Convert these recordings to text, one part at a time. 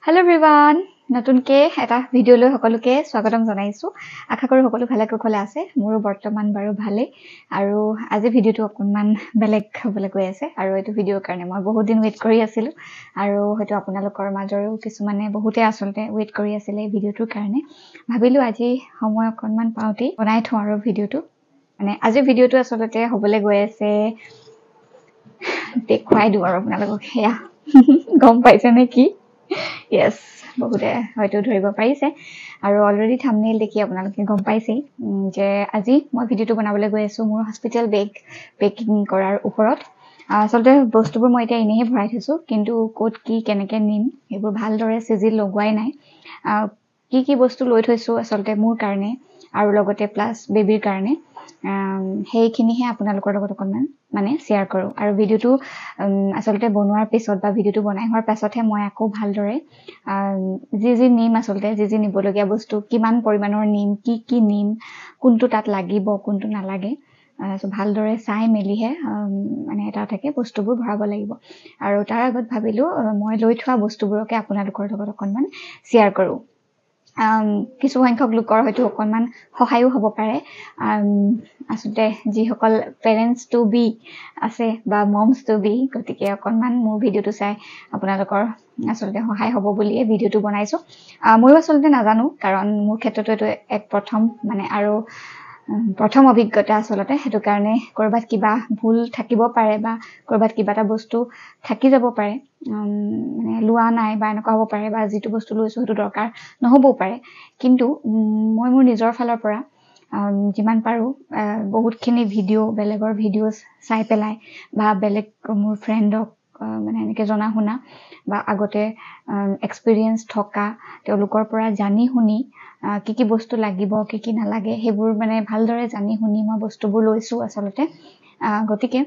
Hello everyone, নতুনকে এটা video লৈ সকলোকে স্বাগতম জনাইছো। আশা কৰো সকলো ভালে কুশলে আছে। মোৰো বৰ্তমান বাৰু ভালে আৰু আজি ভিডিওটো অকনমান বেলেগ হ'বলৈ গৈ আছে আৰু এইটো ভিডিওৰ কাৰণে মই বহুত দিন ৱেইট কৰি আছিলো আৰু হয়তো আপোনালোকৰ মাজৰেও কিছুমানে বহুতে আসলতে ৱেইট কৰি আছিল এই ভিডিওটোৰ কাৰণে। ভাবিলো আজি সময় অকনমান পাওঁতেই বনাই থওঁ আৰু ভিডিওটো। মানে আজি ভিডিওটো আসলতে হ'বলৈ গৈ আছে দেখুৱাই দিওঁ আৰু আপোনালোকক হেয়া গম পাইছে নে কি? Yes, বহুতে হয়তো ধৰিব পাৰিছে আৰু অলৰেডি থাম্বনেইল দেখি আপোনালোকে গম পাইছেই যে আজি মই ভিডিওটো বনাবলৈ গৈ আছো মোৰ হস্পিটেল বেগ পেকিং কৰাৰ ওপৰত। আসলতে বস্তুবোৰ মই এতিয়া এনেহে ভৰাই থৈছো কিন্তু ক'ত কি কেনেকৈ নিম এইবোৰ ভালদৰে চিজিল লগোৱাই নাই। কি বস্তু লৈ থৈছো আসলতে মোৰ কাৰণে আৰু লগতে প্লাছ বেবিৰ কাৰণে সেইখিনিহে আপোনালোকৰ লগত অকণমান মানে শ্বেয়াৰ কৰোঁ আৰু ভিডিওটো আসলতে বনোৱাৰ পিছত বা ভিডিওটো বনাই হোৱাৰ পাছতহে মই আকৌ ভালদৰে যি নিম আসলতে যি নিবলগীয়া বস্তু কিমান পৰিমাণৰ নিম কি নিম কোনটো তাত লাগিব কোনটো নালাগে ভালদৰে চাই মেলিহে মানে এটা থাকে বস্তুবোৰ ভৰাব লাগিব আৰু তাৰ আগত ভাবিলোঁ মই লৈ থোৱা বস্তুবোৰকে আপোনালোকৰ লগত অকণমান শ্বেয়াৰ কৰোঁ। কিছু সংখ্যক লোকৰ হয়তো অকণমান সহায়ো হ'ব পাৰে আসলতে যিসকল পেৰেণ্টছ টু বি আছে বা মমছ টু বি গতিকে অকণমান মোৰ ভিডিওটো চাই আপোনালোকৰ আসলতে সহায় হ'ব বুলিয়ে ভিডিওটো বনাইছোঁ। ময়ো আসলতে নাজানো কাৰণ মোৰ ক্ষেত্ৰতো এইটো এক প্ৰথম মানে আৰু প্ৰথম অভিজ্ঞতা আসলতে সেইটো কাৰণে ক'ৰবাত কিবা ভুল থাকিব পাৰে বা ক'ৰবাত কিবা এটা বস্তু থাকি যাব পাৰে মানে লোৱা নাই বা এনেকুৱা হ'ব পাৰে বা যিটো বস্তু লৈছোঁ সেইটো দৰকাৰ নহ'বও পাৰে কিন্তু মই মোৰ নিজৰ ফালৰ পৰা যিমান পাৰোঁ বহুতখিনি ভিডিঅ' বেলেগৰ ভিডিঅ' চাই পেলাই বা বেলেগ মোৰ ফ্ৰেণ্ডক মানে এনেকৈ জনা শুনা বা আগতে এক্সপিৰিয়েঞ্চ থকা তেওঁলোকৰ পৰা জানি শুনি কি বস্তু লাগিব কি নালাগে সেইবোৰ মানে ভালদৰে জানি শুনি মই বস্তুবোৰ লৈছোঁ আচলতে। গতিকে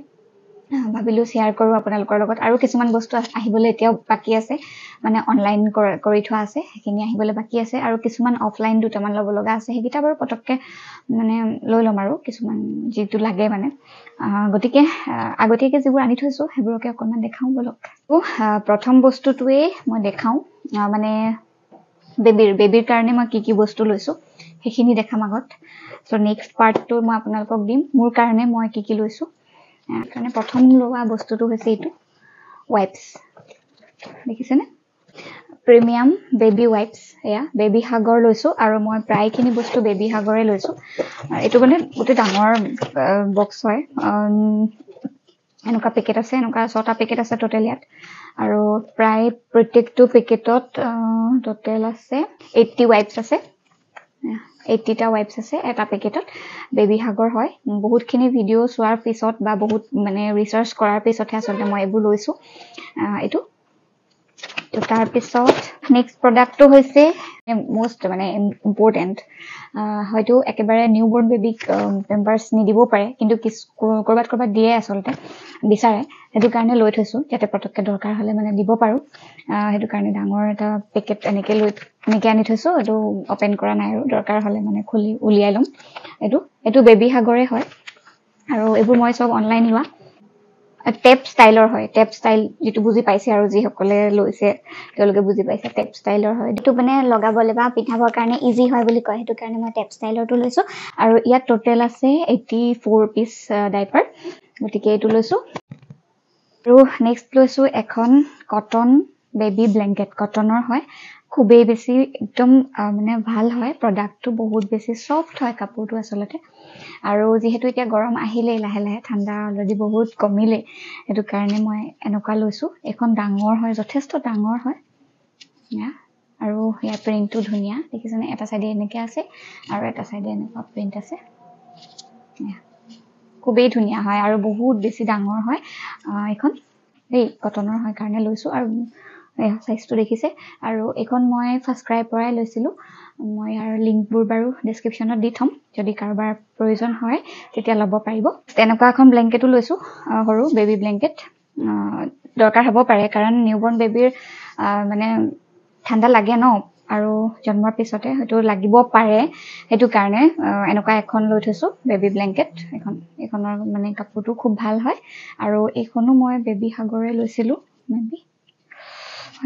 ভাবিলোঁ শ্বেয়াৰ কৰোঁ আপোনালোকৰ লগত আৰু কিছুমান বস্তু আহিবলৈ এতিয়াও বাকী আছে মানে অনলাইন কৰি থোৱা আছে সেইখিনি আহিবলৈ বাকী আছে আৰু কিছুমান অফলাইন দুটামান ল'ব লগা আছে সেইকেইটা বাৰু পটককৈ মানে লৈ ল'ম আৰু কিছুমান যিটো লাগে মানে গতিকে আগতীয়াকৈ যিবোৰ আনি থৈছোঁ সেইবোৰকে অকণমান দেখাওঁ বলক। প্ৰথম বস্তুটোৱেই মই দেখাওঁ মানে বেবিৰ কাৰণে মই কি বস্তু লৈছোঁ সেইখিনি দেখাম আগত। চ' নেক্সট পাৰ্টটো মই আপোনালোকক দিম মোৰ কাৰণে মই কি লৈছোঁ। কাৰণে প্ৰথম লোৱা বস্তুটো হৈছে এইটো ৱাইপছ দেখিছেনে প্ৰিমিয়াম বেবী ৱাইপছ এয়া বেবী হাগৰ লৈছোঁ আৰু মই প্ৰায়খিনি বস্তু বেবী হাগৰে লৈছোঁ। এইটো মানে গোটেই ডাঙৰ বক্স হয় এনেকুৱা পেকেট আছে এনেকুৱা 6টা পেকেট আছে টোটেল ইয়াত আৰু প্ৰায় প্ৰত্যেকটো পেকেটত টোটেল আছে 80 ৱাইপছ আছে 80টা ৱাইপছ আছে এটা পেকেটত বেবী হাগৰ হয়। বহুতখিনি ভিডিঅ' চোৱাৰ পিছত বা বহুত মানে ৰিচাৰ্চ কৰাৰ পিছতহে আচলতে মই এইবোৰ লৈছোঁ এইটো। তো তাৰপিছত নেক্সট প্ৰডাক্টটো হৈছে মষ্ট মানে ইম্পৰ্টেণ্ট হয়তো একেবাৰে নিউবৰ্ণ বেবিক পেম্পাৰ্ছ নিদিবও পাৰে কিন্তু ক'ৰবাত দিয়ে আচলতে বিচাৰে সেইটো কাৰণে লৈ থৈছোঁ যাতে পটককৈ দৰকাৰ হ'লে মানে দিব পাৰোঁ সেইটো কাৰণে ডাঙৰ এটা পেকেট এনেকৈ আনি থৈছোঁ এইটো অ'পেন কৰা নাই আৰু দৰকাৰ হ'লে মানে খুলি উলিয়াই ল'ম। এইটো বেবী হাগৰে হয় আৰু এইবোৰ মই চব অনলাইন লোৱা টেপ ষ্টাইলৰ হয় টেপ ষ্টাইল যিটো বুজি পাইছে আৰু যিসকলে লৈছে তেওঁলোকে বুজি পাইছে টেপ ষ্টাইলৰ হয় এইটো মানে লগাবলৈ বা পিন্ধাবৰ কাৰণে ইজি হয় বুলি কয় সেইটো কাৰণে মই টেপ ষ্টাইলৰটো লৈছোঁ আৰু ইয়াত টোটেল আছে 84 পিচ ডাইপাৰ গতিকে এইটো লৈছোঁ। আৰু নেক্সট লৈছোঁ এখন কটন বেবী ব্লেংকেট কটনৰ হয় খুবেই বেছি একদম মানে ভাল হয় প্ৰডাক্টটো বহুত বেছি ছফ্ট হয় কাপোৰটো আচলতে আৰু যিহেতু এতিয়া গৰম আহিলেই লাহে লাহে ঠাণ্ডা অলৰেডি বহুত কমিলে সেইটো কাৰণে মই এনেকুৱা লৈছোঁ। এখন ডাঙৰ হয় যথেষ্ট ডাঙৰ হয় আৰু ইয়াৰ প্ৰিণ্টটো ধুনীয়া দেখিছেনে এটা চাইডে এনেকৈ আছে আৰু এটা চাইডে এনেকুৱা প্ৰিণ্ট আছে খুবেই ধুনীয়া হয় আৰু বহুত বেছি ডাঙৰ হয় এইখন এই কটনৰ হয় কাৰণে লৈছোঁ আৰু চাইজটো দেখিছে আৰু এইখন মই ফাৰ্ষ্ট ক্ৰাইৰ পৰাই লৈছিলোঁ। মই ইয়াৰ লিংকবোৰ বাৰু ডেছক্ৰিপশ্যনত দি থ'ম যদি কাৰোবাৰ প্ৰয়োজন হয় তেতিয়া ল'ব পাৰিব। তেনেকুৱা এখন ব্লেংকেটো লৈছোঁ সৰু বেবী ব্লেংকেট দৰকাৰ হ'ব পাৰে কাৰণ নিউবৰ্ণ বেবীৰ মানে ঠাণ্ডা লাগে ন আৰু জন্মৰ পিছতে হয়তো লাগিব পাৰে সেইটো কাৰণে এনেকুৱা এখন লৈ থৈছোঁ বেবী ব্লেংকেট এইখনৰ মানে কাপোৰটো খুব ভাল হয় আৰু এইখনো মই বেবী হাগৰে লৈছিলোঁ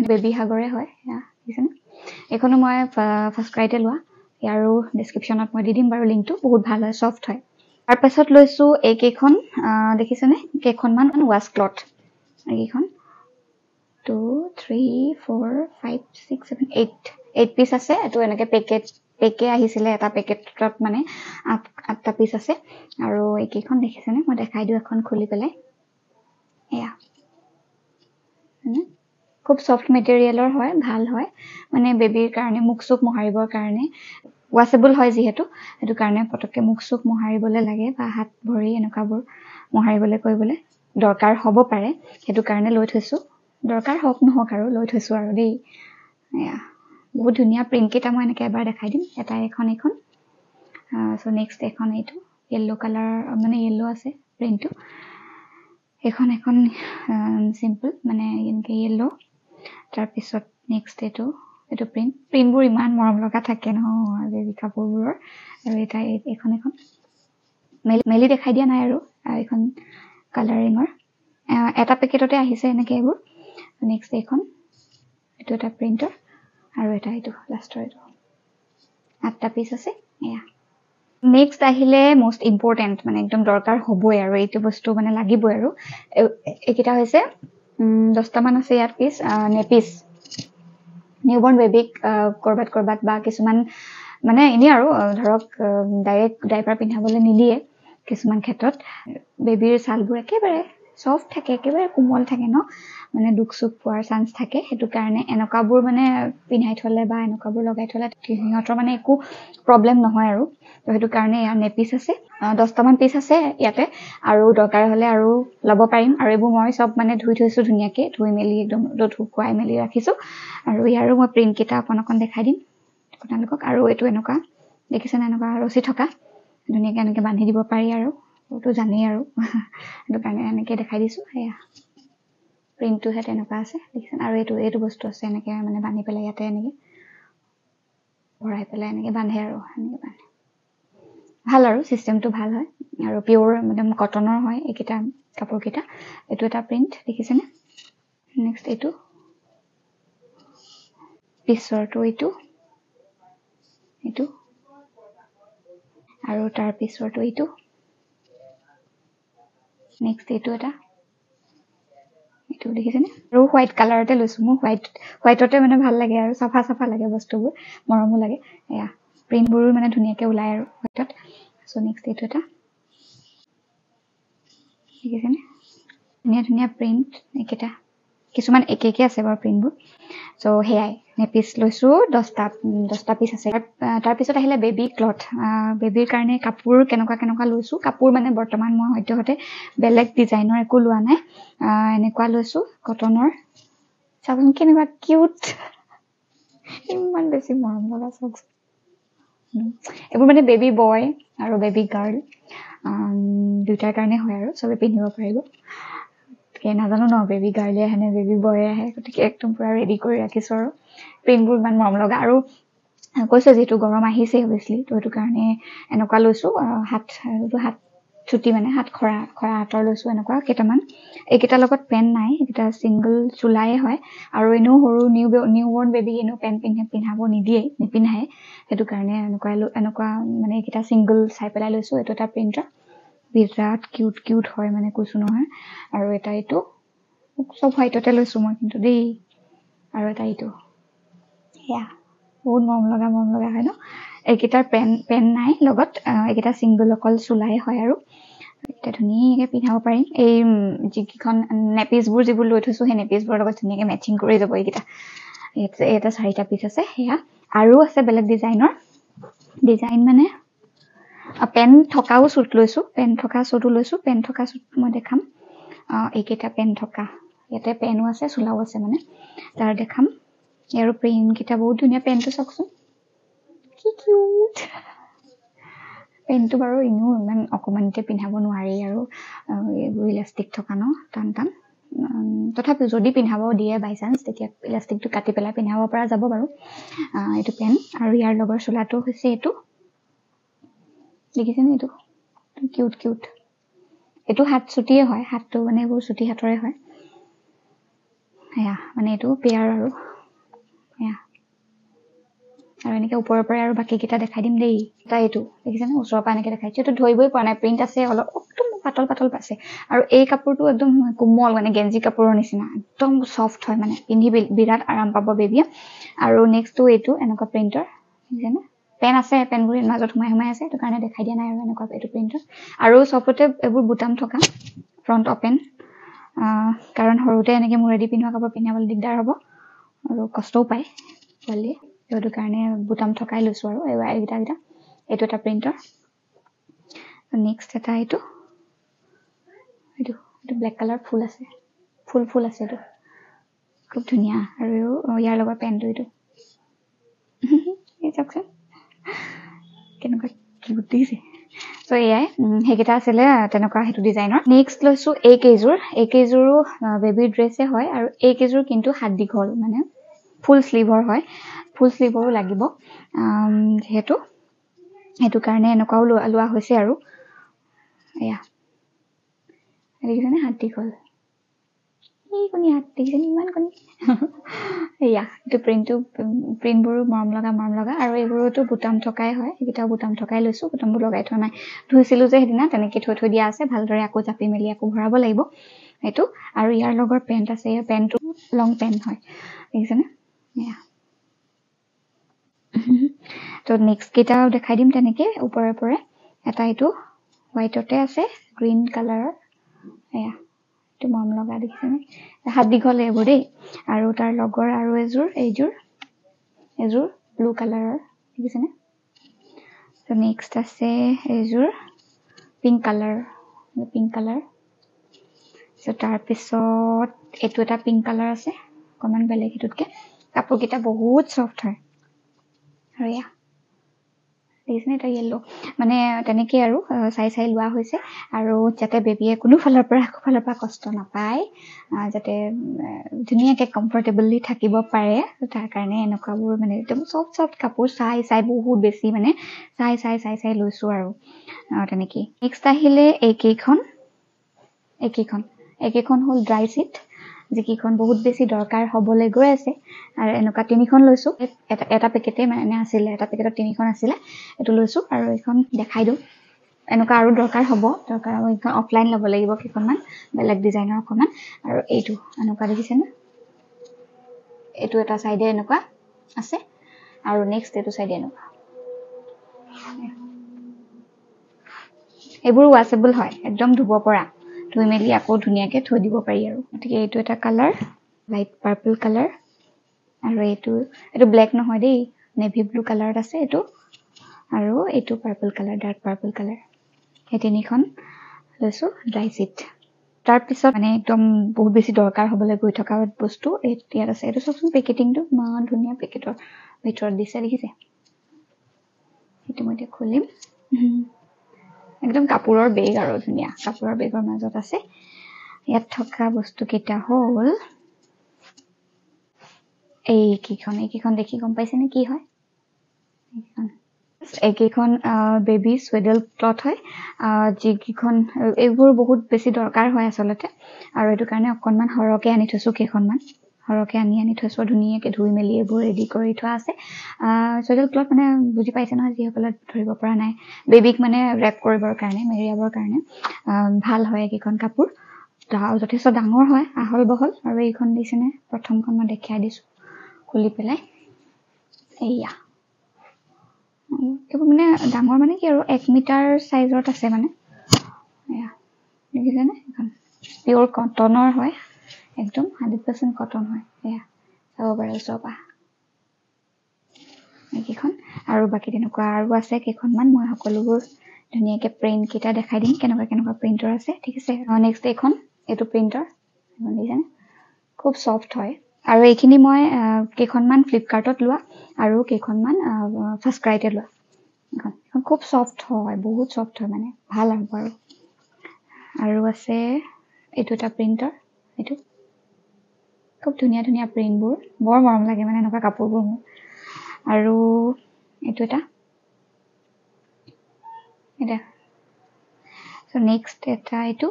বেবী হাগৰে হয় বুজিছেনে এখনো মই ফাৰ্ষ্ট ক্ৰাইতে লোৱা ইয়াৰো ডেসক্ৰিপচনত মই দি দিম বাৰু লিংকটো বহুত ভাল হয় সফট হয় তাৰ পাছত লৈছো এইকেইখন দেখিছেনে কেইখনমান ৱাছ ক্লথ এইকেইখন 2 3 4 5 6 7 8 পিস আছে এটো এনেকে পেকে আহিছিলে এটা পেকেটত মানে 8টা পিস আছে আৰু এইকেইখন দেখিছেনে মই দেখাই দিও এখন খুলি পেলাই এয়া খুব সফট মেটেৰিয়েলৰ হয় ভাল হয় মানে বেবিৰ কাৰণে মুখসুক মহাৰিবৰ কাৰণে ওয়াশেবল হয় যেহেতু এটো কাৰণে পটকে মুখসুক মহাৰিবলে লাগে বা হাত ভৰি এনেকাবোৰ মহাৰিবলে কৰিবলে দৰকাৰ হ'ব পাৰে হেতু কাৰণে লৈ থৈছো দৰকাৰ হওক নহওক আৰু লৈ থৈছো আৰু দেই এয়া বহুত ধুনীয়া প্ৰিন্ট কেটা মই এনেকৈ এবাৰ দেখাই দিম এটা এখন সো নেক্সট এখন এইটো yellow কালাৰ মানে yellow আছে প্ৰিন্টটো এখন সিম্পল মানে এনেকৈ yellow তাৰ পিছত নেক্সট এইটো প্ৰিন্টবোৰ ইমান মৰম লগা থাকে নহয় বেবি কাপোৰবোৰৰ আৰু এটা এখন মেলি দেখাই দিয়া নাই আৰু এখন কালাৰিঙৰ এটা পেকেটতে আহিছে এনেকৈ এইবোৰ নেক্সট এইটো এটা প্ৰিন্টাৰ আৰু এটা এইটো লাষ্টৰ এইটো 8টা পিস আছে এয়া নেক্সট আহিলে মোস্ট ইম্পৰ্টেন্ট মানে একদম দৰকাৰ হ'বই আৰু এইটো বস্তু মানে লাগিবই আৰু এইকিটা হৈছে 10টা মান আছে ইয়াত পিস নেপিস নিউবৰ্ন বেবিক কৰবাত বা কিছুমান মানে এনে আৰু ধৰক ডাইৰেক্ট ডাইপাৰ পিন্ধাবলৈ নিদিয়ে কিছুমান ক্ষেত্ৰত বেবিৰ ছালবোৰ একেবাৰে সফট থাকে একেবাৰে কোমল থাকে ন মানে দুখসুখ পোৱাৰ চান্স থাকে হেতু কাৰণে এনেকাবোৰ মানে পিন্ধাই থলে বা এনেকাবোৰ লগাই থলে সিহঁতৰ মানে একো প্ৰবলেম নহয় আৰু তো হেতু কাৰণে ইয়াৰ নেপিস আছে 10টা মান পিস আছে ইয়াতে আৰু দৰকাৰ হলে আৰু লব পাৰিম আৰু এইবোৰ মই সব মানে ধুই থৈছো ধুনিয়াকে ধুই মেলি একদম ৰ'দ শুকুৱাই মেলি ৰাখিছো আৰু ইয়াৰো মই প্ৰিন্ট কেটা অকন দেখাই দিম আপোনালোকক আৰু এইটো এনেকা দেখিছেনে এনেকা ৰচি থকা ধুনিয়াকে এনেকে বান্ধি দিব পাৰি আৰু তো জানেই আৰু হেতু কাৰণে এনেকে দেখাই দিছো এয়া প্ৰিন্টটো হেতে এনেকা আছে দেখিছেন আৰু এইটো বস্তু আছে এনেকে মানে বান্ধি পেলাই ইয়াতে এনেকে ভৰাই পেলাই এনেকে বান্ধে আৰু এনেকে বান্ধে ভাল আৰু সিস্টেমটো ভাল হয় আৰু পিওৰ একদম কটনৰ হয় এইকিটা কাপোৰ কিটা এইটো এটা প্ৰিন্ট দেখিছেনে নেক্সট এইটো পিছৰটো এইটো আৰু তাৰ পিছৰটো এইটো নেক্সট এইটো দেখিছেনে আৰু হোৱাইট কালাৰতে লৈছো মই হোৱাইটতে মানে ভাল লাগে আৰু সাফা লাগে বস্তুবোৰ মৰমো লাগে এয়া প্ৰিন্টবোৰ মানে ধুনিয়াকে ওলাই আৰু হোৱাইটত সো নেক্সট এইটো দেখিছেনে ধুনিয়া প্ৰিন্ট এইকেটা কিছুমান একে আছে বাৰু প্ৰিন্টবোৰ সো হেয়াই নেপিস লৈছো 10টা পিস আছে তাৰ পিছত আহিলে বেবি ক্লথ বেবিৰ কাৰণে কাপোৰ কেনেকুৱা লৈছো কাপোৰ মানে বৰ্তমান মই হয়তো বেলেগ ডিজাইনৰ একো লোৱা নাই এনেকুৱা লৈছো কটনৰ চাবন কেনেকুৱা কিউট ইমান বেছি মৰম লগা চক এইবোৰ মানে বেবি বয় আৰু বেবি গাৰ্ল দুটাৰ কাৰণে হয় আৰু সবে পিন্ধিব পাৰিব নাজানো ন বেবি গাৰ্লে আহে নে বেবি বয়ে আহে গতিকে একদম পুৰা ৰেডি কৰি ৰাখিছো আৰু প্ৰিন্টবোৰ ইমান মৰম লগা আৰু কৈছে যেটো গৰম আহিছে অবভিয়াসলি তো হেতু কাৰণে এনেকুৱা লৈছো হাত ছুটি মানে হাত খৰা হাতৰ লৈছো এনেকুৱা কেটামান এইকেইটা লগত পেন নাই এটা সিঙ্গল চুলাই হয় আৰু এনো হৰু নিউবৰ্ন বেবি এনো পেন পিন্ধাব নিপিন্ধায় হেতু কাৰণে এনেকুৱা মানে এইকেইটা সিঙ্গল চাই পেলাই লৈছো এটো এটা প্ৰিন্টাৰ বিৰাট কিউট হয় মানে কৈছো নহয় আৰু এটা এইটো সব হোৱাইটতে লৈছো মই কিন্তু দেই আৰু এটা এইটো ইয়া বহুত মৰম লগা হয় ন এইকেইটাৰ পেন নাই লগত এইকেইটা সিঙ্গল অকল চুলাই হয় আৰু এটা ধুনীয়াকে পিন্ধাব পাৰিম এই যিকিখন নেপিসবোৰ যিবোৰ লৈ থৈছো সেই নেপিসবোৰৰ লগত ধুনীয়াকে মেচিং কৰি যাব এইকেইটা এটা 4টা পিস আছে হেয়া আৰু আছে বেলেগ ডিজাইন মানে পেন থকাও সুট লৈছো পেন থকা সুট মই দেখাম এইকেইটা পেন থকা ইয়াতে পেনো আছে চুলাও আছে মানে তাৰ দেখাম আৰু প্ৰিন্ট কিটা বহুত ধুনীয়া পেনটো চাওকচোন কি কিউট পেনটো বাৰু ইমান অকমানিতে পিন্ধাব নোৱাৰি আৰু এইবোৰ ইলাষ্টিক থকা ন টান তথাপি যদি পিন্ধাব দিয়ে বাই চান্স তেতিয়া ইলাষ্টিকটো কাটি পেলাই পিন্ধাব পৰা যাব বাৰু এইটো পেন আৰু ইয়াৰ লগৰ চুলাটো হৈছে এইটো দেখিছেনে এইটো কিউট এইটো হাত ছুটিয়ে হয় হাতটো মানে এইবোৰ ছুটি হাতৰে হয় এয়া মানে এইটো পেয়াৰ আৰু এয়া আৰু এনেকৈ ওপৰৰ পৰা আৰু বাকীকেইটা দেখাই দিম দেই এটা এইটো দেখিছেনে ওচৰৰ পৰা এনেকৈ দেখাইছোঁ এইটো ধৰিবই পৰা নাই প্ৰিণ্ট আছে অলপ একদম পাতল পাতল পাইছে আৰু এই কাপোৰটো একদম কোমল মানে গেঞ্জি কাপোৰৰ নিচিনা একদম চফ্ট হয় মানে পিন্ধি বিৰাট আৰাম পাব বেবীয়ে আৰু নেক্সটটো এইটো এনেকুৱা প্ৰিণ্টৰ দেখিছেনে পেন আছে পেনবোৰ মাজত সোমাই আছে সেইটো কাৰণে দেখাই দিয়া নাই আৰু এনেকুৱা এইটো প্ৰিণ্টৰ আৰু চবতে এইবোৰ বুটাম থকা ফ্ৰণ্ট অপেন কাৰণ সৰুতে এনেকৈ মূৰেদি পিন্ধোৱা কাপোৰ পিন্ধাবলৈ দিগদাৰ হ'ব আৰু কষ্টও পায় পোৱালীয়ে সেইটো কাৰণে বুটাম থকাই লৈছোঁ আৰু এইকেইটা এইটো এটা প্ৰিণ্টৰ নেক্সট এটা এইটো ব্লেক কালাৰ ফুল আছে ফুল আছে এইটো খুব ধুনীয়া আৰু ইয়াৰ লগত পেণ্টটো এইটো এই চাওকচোন কেনেকুৱা কিউট দেখিছে চ' এয়াই সেইকেইটা আছিলে তেনেকুৱা সেইটো ডিজাইনৰ নেক্সট লৈছোঁ এই কেইযোৰো বেবীৰ ড্ৰেছে হয় আৰু এই কেইযোৰ কিন্তু হাত দীঘল মানে ফুল স্লিভৰ হয় ফুল স্লিভৰো লাগিব যিহেতু সেইটো কাৰণে এনেকুৱাও লোৱা হৈছে আৰু এয়া দেখিছেনে হাত দীঘল এই কণী হাত দেখিছেনে ইমান কণী এয়া এইটো প্ৰিণ্টবোৰো মৰম লগা আৰু এইবোৰতো বুটাম থকাই হয় সেইকেইটাও বুটাম থকাই লৈছোঁ বুটামবোৰ লগাই থোৱা নাই ধুইছিলোঁ যে সেইদিনা তেনেকৈ থৈ দিয়া আছে ভালদৰে আকৌ জাপি মেলি আকৌ ভৰাব লাগিব এইটো আৰু ইয়াৰ লগত পেণ্ট আছে ইয়াৰ পেণ্টটো লং পেণ্ট হয় দেখিছেনে এয়া তো নেক্সট কেইটাও দেখাই দিম তেনেকৈ ওপৰে এটা এইটো হোৱাইটতে আছে গ্ৰীণ কালাৰৰ এয়া এইটো মৰম লগা দেখিছেনে হাত দীঘল এইবোৰ দেই আৰু তাৰ লগৰ আৰু এইযোৰ ব্লু কালাৰৰ দেখিছেনে তো নেক্সট আছে এইযোৰ পিংক কালাৰ চ' তাৰপিছত এইটো এটা পিংক কালাৰ আছে অকণমান বেলেগ সেইটোতকৈ কাপোৰকেইটা বহুত চফ্ট হয় আৰু এয়া দেখিছেনে এটা য়েল্ল' মানে তেনেকৈ আৰু চাই লোৱা হৈছে আৰু যাতে বেবীয়ে কোনো ফালৰ পৰা কষ্ট নাপায় যাতে ধুনীয়াকৈ কমফৰ্টেবলি থাকিব পাৰে তাৰ কাৰণে এনেকুৱাবোৰ মানে একদম চফ্ট কাপোৰ চাই বহুত বেছি মানে চাই লৈছোঁ আৰু তেনেকেই নেক্সট আহিলে এইকেইখন হ'ল ড্ৰাই চিট যিকেইখন বহুত বেছি দৰকাৰ হ'বলৈ গৈ আছে আৰু এনেকুৱা 3খন লৈছোঁ এটা পেকেটে মানে আছিলে এটা পেকেটত 3খন আছিলে এইটো লৈছোঁ আৰু এইখন দেখাই দিওঁ এনেকুৱা আৰু দৰকাৰ আৰু এইখন অফলাইন ল'ব লাগিব কেইখনমান বেলেগ ডিজাইনৰ অকণমান আৰু এইটো এনেকুৱা দেখিছেনে এইটো এটা চাইডে এনেকুৱা আছে আৰু নেক্সট এইটো চাইডে এনেকুৱা এইবোৰ ৱাশেবল হয় একদম ধুব পৰা ধুই মেলি আকৌ ধুনীয়াকৈ থৈ দিব পাৰি আৰু গতিকে এইটো এটা কালাৰ লাইট পাৰ্পল কালাৰ আৰু এইটো ব্লেক নহয় দেই নেভি ব্লু কালাৰত আছে এইটো আৰু এইটো purple colour dark purple colour এই 3খন লৈছোঁ ড্ৰাই চিট তাৰপিছত মানে একদম বহুত বেছি দৰকাৰ হ'বলৈ গৈ থকা বস্তু ইয়াত আছে এইটো চাওকচোন পেকেটিংটো ইমান ধুনীয়া পেকেটৰ ভিতৰত দিছে দেখিছে সেইটো মই এতিয়া খুলিম একদম কাপোৰৰ বেগ আৰু ধুনীয়া কাপোৰৰ বেগৰ মাজত আছে ইয়াত থকা বস্তুকেইটা হ'ল এইকেইখন দেখি গম পাইছেনে কি হয় এইকেইখন বেবী চুৱেডেল ক্লথ হয় যিকেইখন এইবোৰ বহুত বেছি দৰকাৰ হয় আচলতে আৰু এইটো কাৰণে অকণমান সৰহকৈ আনি থৈছোঁ সৰহকৈ আনি থৈছোঁ ধুনীয়াকৈ ধুই মেলি এইবোৰ ৰেডি কৰি থোৱা আছে চুৱেডেল ক্লথ মানে বুজি পাইছে নহয় যিসকলে ধৰিব পৰা নাই বেবীক মানে ৰেপ কৰিবৰ কাৰণে মেৰিয়াবৰ কাৰণে ভাল হয় এইকেইখন কাপোৰ যথেষ্ট ডাঙৰ হয় আহল বহল আৰু এইখন দিছেনে প্ৰথমখন মই দেখাই দিছোঁ খুলি পেলাই এইয়া এইবোৰ মানে ডাঙৰ মানে কি আৰু 1 মিটাৰ চাইজত আছে মানে এয়া দেখিছেনে এইখন পিয়'ৰ কটনৰ হয় একদম 100% কটন হয় এয়া চাব পাৰে ওচৰৰ পৰা এইকেইখন আৰু বাকী তেনেকুৱা আৰু আছে কেইখনমান মই সকলোবোৰ ধুনীয়াকৈ প্ৰিণ্টকেইটা দেখাই দিম কেনেকুৱা প্ৰিণ্টৰ আছে ঠিক আছে নেক্সট এইটো প্ৰিণ্টৰ দেখিছেনে খুব চফ্ট হয় আৰু এইখিনি মই কেইখনমান ফ্লিপকাৰ্টত লোৱা আৰু কেইখনমান ফাৰ্ষ্ট ক্ৰাইতে লোৱা এইখন খুব চফ্ট হয় বহুত চফ্ট হয় মানে ভাল আৰু আছে এইটো এটা প্ৰিণ্টৰ এইটো খুব ধুনীয়া প্ৰিণ্টবোৰ বৰ মৰম লাগে মানে এনেকুৱা কাপোৰবোৰ মোৰ আৰু এইটো এটা নেক্সট এটা এইটো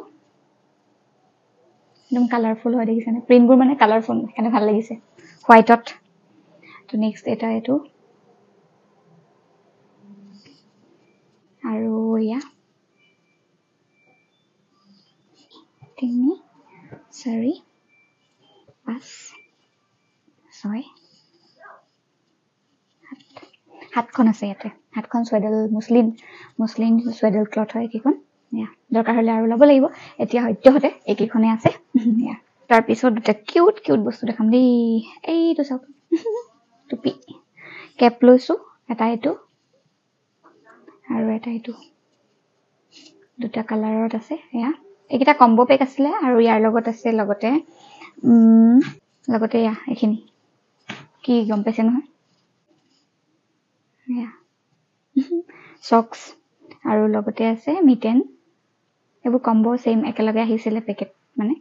একদম কালাৰফুল হয় দেখিছেনে প্ৰিণ্টবোৰ মানে কালাৰফুল সেইকাৰণে ভাল লাগিছে হোৱাইটত তো নেক্সট এটা এইটো হাতখন আছে ইয়াতে হাতখন সোয়েডেল মুসলিম সোয়েডেল ক্লথ হয় কিখন ইয়া দৰকাৰ হলে আৰু ল'ব লাগিব এতিয়া সত্যহতে একেখনে আছে ইয়া তাৰ পিছত দুটা কিউট বস্তু দেখাম দেই এইটো চাওক টুপি কেপ লৈছো এটা এইটো আৰু এটা এইটো দুটা কালাৰত আছে ইয়া এইটা কম্বো পেক আছিল আৰু ইয়াৰ লগত আছে লগতে ইয়া এখিনি কি গম পাইছে নহয় ইয়া সক্স আৰু লগতে আছে মিটেন এইবোৰ কম্বো সেম একেলগে আহিছিল পেকেট মানে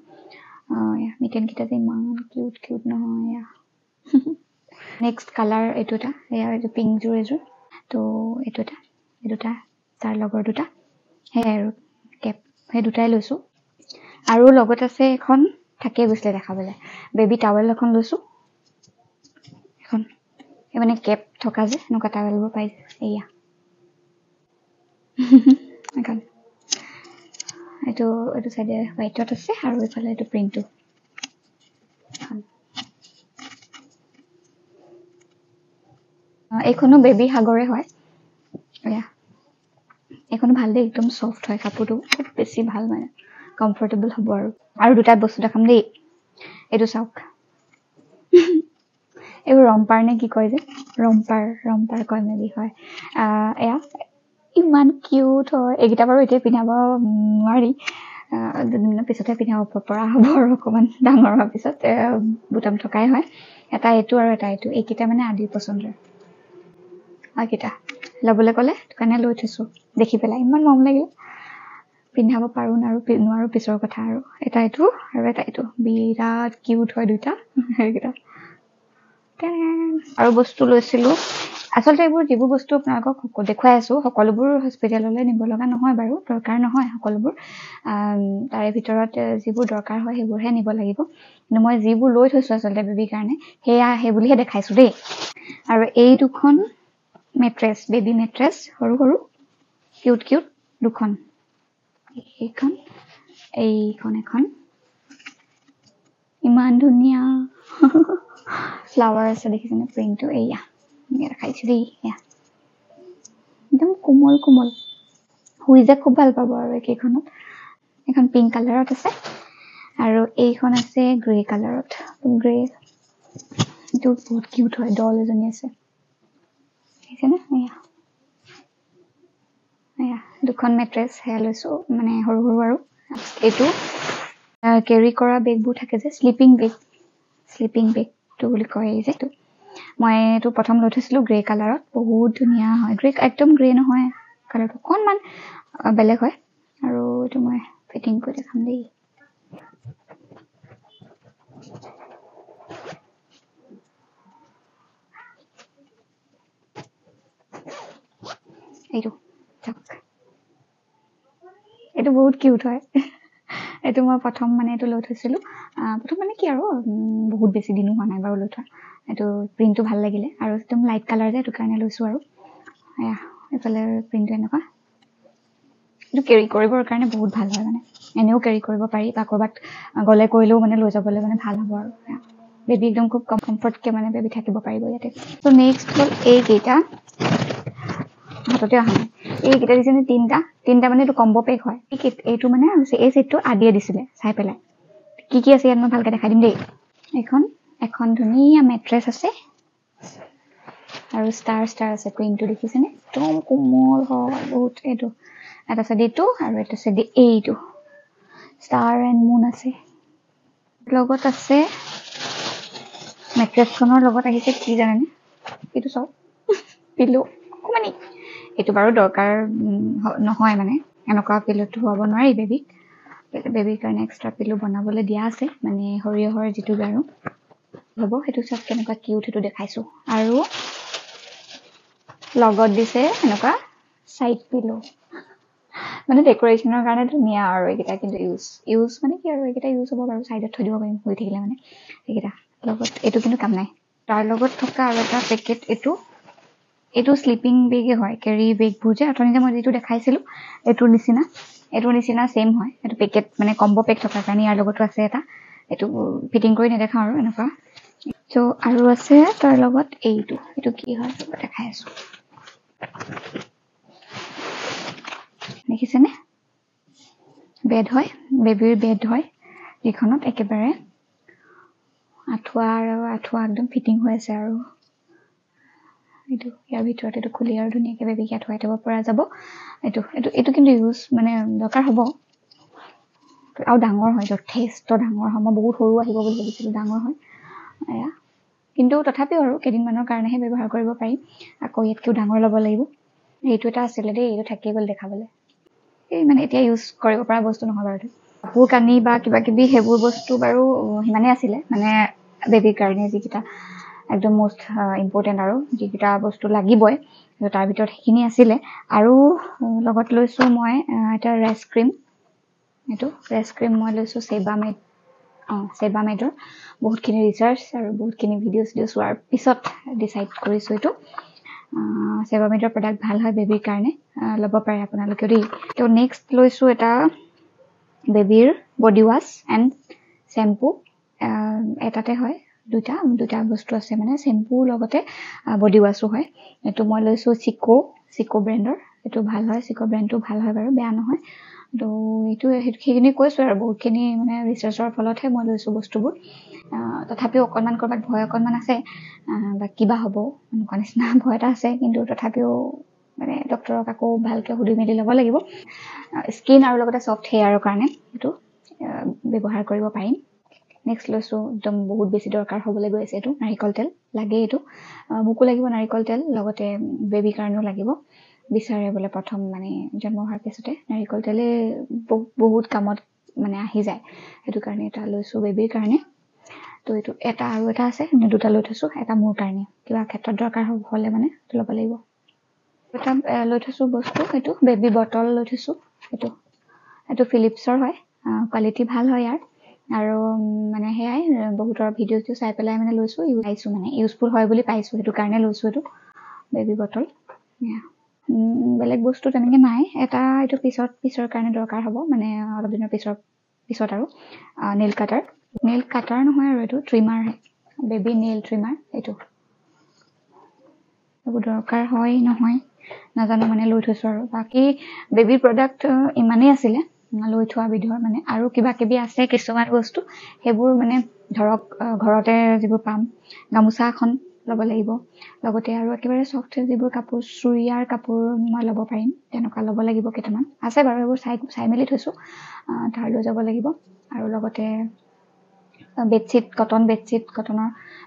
ইয়া মিটেন কিটা যে ইমান কিউট নহয় ইয়া নেক্সট কালাৰ এইটোটা ইয়া এইটো পিংক জোৰ তো এইটোটা তাৰ লগৰ দুটা হে আৰু কেপ হে দুটাই লৈছো আৰু লগত আছে এখন থাকে গৈছিলে দেখাবলে বেবি টাৱেল এখন লৈছো এখন এই মানে কেপ থকা যে নকা টাৱেলবোৰ পাই এয়া এখন এইটো সাইডে হোৱাইটত আছে আৰু ইফালে এইটো প্ৰিন্টটো এইখনো বেবি হাগৰে হয় এয়া এইখনো ভাল দেই একদম সফট হয় কাপোৰটো খুব বেছি ভাল মানে কমফৰ্টেবল হ'ব আৰু দুটা বস্তু দেখাম দেই এইটো চাওক এইবোৰ ৰম্পাৰ নে কি কয় যে ৰম্পাৰ কয় মেবি হয় এয়া ইমান কিউট হয় এইকেইটা বাৰু এতিয়া পিন্ধাব নোৱাৰি দুদিনৰ পিছতে পিন্ধাব পৰা হ'ব আৰু অকণমান ডাঙৰ হোৱাৰ পিছত বুটাম থকাই হয় এটা এইটো আৰু এটা এইটো এইকেইটা মানে আদিৰ পচন্দৰ এইকেইটা ল'বলৈ ক'লে দোকানে লৈ থৈছো দেখি পেলাই ইমান মৰম লাগিল পিন্ধাব পাৰো নোৱাৰো পিছৰ কথা আৰু এটা এইটো আৰু এটা এইটো বিৰাট কিউট হয় দুটা এইকেইটা আৰু বস্তু লৈছিলো আচলতে এইবোৰ যিবোৰ বস্তু আপোনালোকক দেখুৱাই আছো সকলোবোৰ হস্পিটেললৈ নিব লগা নহয় বাৰু দৰকাৰ নহয় সকলোবোৰ তাৰে ভিতৰত যিবোৰ দৰকাৰ হয় সেইবোৰহে নিব লাগিব কিন্তু মই যিবোৰ লৈ থৈছো আচলতে বেবিৰ কাৰণে সেই বুলিহে দেখাইছো দেই আৰু এই দুখন মেট্ৰেছ বেবি মেট্ৰেছ সৰু কিউট দুখন এইখন এখন ইমান ধুনীয়া ফ্লাৱাৰ আছে দেখিছেনে প্ৰিন্টটো এয়া দেখাইছো দেই এয়া একদম কোমল শুই যে খুব ভাল পাব আৰু এইখনত এখন পিংক কালাৰত আছে আৰু এইখন আছে গ্ৰে কালাৰত গ্ৰে এইটো বহুত কিউট হয় ডল এজনী আছে দেখিছেনে এয়া দুখন মেট্ৰেছ হেয়া লৈছো মানে সৰু আৰু এইটো কেৰি কৰা বেগবোৰ থাকে যে স্লিপিং বেগটো বুলি কয় এই যে মই এইটো প্ৰথম লৈ থৈছিলো গ্ৰে কালাৰত বহুত ধুনীয়া হয় গ্ৰে একদম গ্ৰে নহয় কালাৰটো অকণমান বেলেগ হয় আৰু এইটো মই ফিটিং কৰি দেখাম দেই এইটো বহুত কিউট হয় এইটো মই প্ৰথম মানে এইটো লৈ থৈছিলো প্ৰথম মানে কি আৰু বহুত বেছি দিনো হোৱা নাই বাৰু লৈ থোৱা এইটো প্ৰিন্টটো ভাল লাগিলে আৰু একদম লাইট কালাৰ যে এইটো কাৰণে লৈছো আৰু এয়া এইফালে প্ৰিন্টটো এনেকুৱা এইটো কেৰি কৰিবৰ কাৰণে বহুত ভাল হয় মানে এনেও কেৰি কৰিব পাৰি বা ক'ৰবাত গ'লে কৰিলেও মানে লৈ যাবলৈ মানে ভাল হ'ব আৰু বেবি একদম খুব কমফৰ্টকে মানে বেবি থাকিব পাৰিব ইয়াতে তো নেক্সট হ'ল এইকেইটা হাততে অহা নাই এইকেইটা দিছে নে তিনিটা মানে এইটো কম্বো পেক হয় এইটো মানে এই ছেটটো আদিয়ে দিছিলে চাই পেলাই কি আছে ইয়াত মই ভালকে দেখাই দিম দেই এখন ধুনীয়া মেট্ৰেছ আছে আৰু ষ্টাৰ আছে প্ৰিন্টটো দেখিছেনে একদম কোমল হয় বহুত এইটো এটা আছে এইটো আৰু এটা আছে এইটো ষ্টাৰ এণ্ড মুন আছে লগত আছে মেট্ৰেছখনৰ লগত আহিছে কি জানেনে এইটো চাওক পিলো অকমানি এইটো বাৰু দৰকাৰ নহয় মানে এনেকুৱা পিলোটো হ'ব নোৱাৰি বেবিৰ কাৰণে এক্সট্ৰা পিলো বনাবলৈ দিয়া আছে মানে সৰিয়হৰ যিটো গাৰু হ'ব সেইটো চাওক কেনেকুৱা কিউট সেইটো দেখাইছো আৰু লগত দিছে এনেকুৱা সাইড পিলো মানে ডেকোৰেশনৰ কাৰণে ধুনীয়া আৰু এইকেইটা কিন্তু ইউজ মানে কি আৰু এইকেইটা ইউজ হ'ব বাৰু সাইডত থৈ দিব পাৰিম হৈ থাকিলে মানে এইকেইটা লগত এইটো কিন্তু কাম নাই তাৰ লগত থকা আৰু এটা পেকেট এইটো স্লিপিং বেগে হয় কেৰি বেগবোৰ যে অথনি যে মই যিটো দেখাইছিলো এইটোৰ নিচিনা সেম হয় এইটো পেকেট মানে কম্বো পেক থকাৰ কাৰণে ইয়াৰ লগতো আছে এটা এইটো ফিটিং কৰি নেদেখাও আৰু এনেকুৱা চ' আৰু আছে তাৰ লগত এইটো কি হয় দেখাই আছো দেখিছেনে বেড হয় বেবিৰ বেড হয় যিখনত একেবাৰে আঠুৱা একদম ফিটিং হৈ আছে আৰু এইটো ইয়াৰ ভিতৰত এইটো খুলি আৰু ধুনীয়াকৈ বেবিক আঠুৱাই থ'ব পৰা যাব এইটো কিন্তু ইউজ মানে দৰকাৰ হ'ব আৰু ডাঙৰ হয় যথেষ্ট ডাঙৰ হয় মই বহুত সৰু আহিব বুলি ভাবিছিলোঁ ডাঙৰ হয় এয়া কিন্তু তথাপিও আৰু কেইদিনমানৰ কাৰণেহে ব্যৱহাৰ কৰিব পাৰিম আকৌ ইয়াতকৈও ডাঙৰ ল'ব লাগিব এইটো এটা আছিলে দেই এইটো থাকিয়ে গ'ল দেখাবলৈ এই মানে এতিয়া ইউজ কৰিব পৰা বস্তু নহয় বাৰু কাপোৰ কানি বা কিবা কিবি সেইবোৰ বস্তু বাৰু সিমানেই আছিলে মানে বেবিৰ কাৰণে যিকেইটা একদম মোষ্ট ইম্পৰ্টেণ্ট আৰু যিকেইটা বস্তু লাগিবই তাৰ ভিতৰত সেইখিনি আছিলে আৰু লগত লৈছোঁ মই এটা ৰেছ ক্ৰীম এইটো ৰেছ ক্ৰীম মই লৈছোঁ ছেবামেডৰ বহুতখিনি ৰিচাৰ্চ আৰু বহুতখিনি ভিডিঅ' চোৱাৰ পিছত ডিচাইড কৰিছোঁ এইটো ছেবামেডৰ প্ৰডাক্ট ভাল হয় বেবিৰ কাৰণে ল'ব পাৰে আপোনালোকেও দেই তো নেক্সট লৈছোঁ এটা বেবিৰ বডি ৱাছ এণ্ড শ্বেম্পু এটাতে হয় দুটা বস্তু আছে মানে শ্বেম্পুৰ লগতে বডি ৱাছো হয় এইটো মই লৈছোঁ চিকো ব্ৰেণ্ডৰ এইটো ভাল হয় চিকো ব্ৰেণ্ডটো ভাল হয় বাৰু বেয়া নহয় তো এইটো সেইখিনি কৈছোঁ আৰু বহুতখিনি মানে ৰিচাৰ্চৰ ফলতহে মই লৈছোঁ বস্তুবোৰ তথাপিও অকণমান ক'ৰবাত ভয় অকণমান আছে বা কিবা হ'ব এনেকুৱা নিচিনা ভয় এটা আছে কিন্তু তথাপিও মানে ডক্টৰক আকৌ ভালকৈ সুধি মেলি ল'ব লাগিব স্কিন আৰু লগতে ছফ্ট হেয়াৰৰ কাৰণে এইটো ব্যৱহাৰ কৰিব পাৰিম নেক্সট লৈছোঁ একদম বহুত বেছি দৰকাৰ হ'বলৈ গৈ আছে এইটো নাৰিকল তেল লাগে এইটো মোকো লাগিব নাৰিকল তেল লগতে বেবিৰ কাৰণেও লাগিব বিচাৰে বোলে প্ৰথম মানে জন্ম হোৱাৰ পিছতে নাৰিকল তেলে বহুত কামত মানে আহি যায় সেইটো কাৰণে এটা লৈছোঁ বেবিৰ কাৰণে তো এইটো এটা আৰু এটা আছে দুটা লৈ থৈছোঁ এটা মোৰ কাৰণে কিবা ক্ষেত্ৰত দৰকাৰ হ'লে মানে ল'ব লাগিব এটা লৈ থৈছোঁ বস্তু এইটো বেবী বটল লৈ থৈছোঁ এইটো ফিলিপছৰ হয় কোৱালিটি ভাল হয় ইয়াৰ আৰু মানে সেয়াই বহুতৰ ভিডিঅ'টো চাই পেলাই মানে লৈছোঁ পাইছোঁ মানে ইউজফুল হয় বুলি পাইছোঁ সেইটো কাৰণে লৈছোঁ এইটো বেবী বটল বেলেগ বস্তু তেনেকৈ নাই এইটো পিছৰ কাৰণে দৰকাৰ হ'ব মানে অলপ দিনৰ পিছত আৰু নেইল কাটাৰ নহয় আৰু এইটো ট্ৰিমাৰহে বেবী নেইল ট্ৰিমাৰ এইটো এইবোৰ দৰকাৰ হয় নহয় নাজানো মানে লৈ থৈছোঁ আৰু বাকী বেবী প্ৰডাক্ট ইমানেই আছিলে লৈ থোৱা বিধৰ মানে আৰু কিবা কিবি আছে কিছুমান বস্তু সেইবোৰ মানে ধৰক ঘৰতে যিবোৰ পাম গামোচা এখন ল'ব লাগিব লগতে আৰু একেবাৰে ছফ্ট যিবোৰ কাপোৰ চুৰিয়াৰ কাপোৰ মই ল'ব পাৰিম তেনেকুৱা ল'ব লাগিব কেইটামান আছে বাৰু এইবোৰ চাই মেলি থৈছোঁ তাৰ লৈ যাব লাগিব আৰু লগতে কটনৰ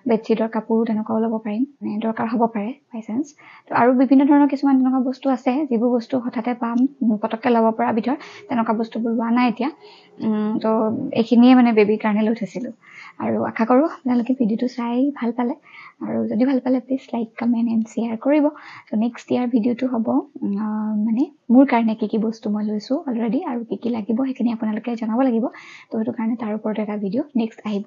বেডশ্বীটৰ কাপোৰো তেনেকুৱাও ল'ব পাৰিম মানে দৰকাৰ হ'ব পাৰে বাই চান্স তো আৰু বিভিন্ন ধৰণৰ কিছুমান তেনেকুৱা বস্তু আছে যিবোৰ বস্তু হঠাতে পাম পটককৈ ল'ব পৰা ভিতৰত তেনেকুৱা বস্তুবোৰ লোৱা নাই এতিয়া তো এইখিনিয়ে মানে বেবিৰ কাৰণে লৈ থৈছিলোঁ আৰু আশা কৰোঁ আপোনালোকে ভিডিঅ'টো চাই ভাল পালে আৰু যদি ভাল পালে please like comment and share কৰিব তো নেক্সট ইয়াৰ ভিডিঅ'টো হ'ব মানে মোৰ কাৰণে কি বস্তু মই লৈছোঁ অলৰেডি আৰু কি লাগিব সেইখিনি আপোনালোকে জনাব লাগিব তো সেইটো কাৰণে তাৰ ওপৰত এটা ভিডিঅ' নেক্সট আহিব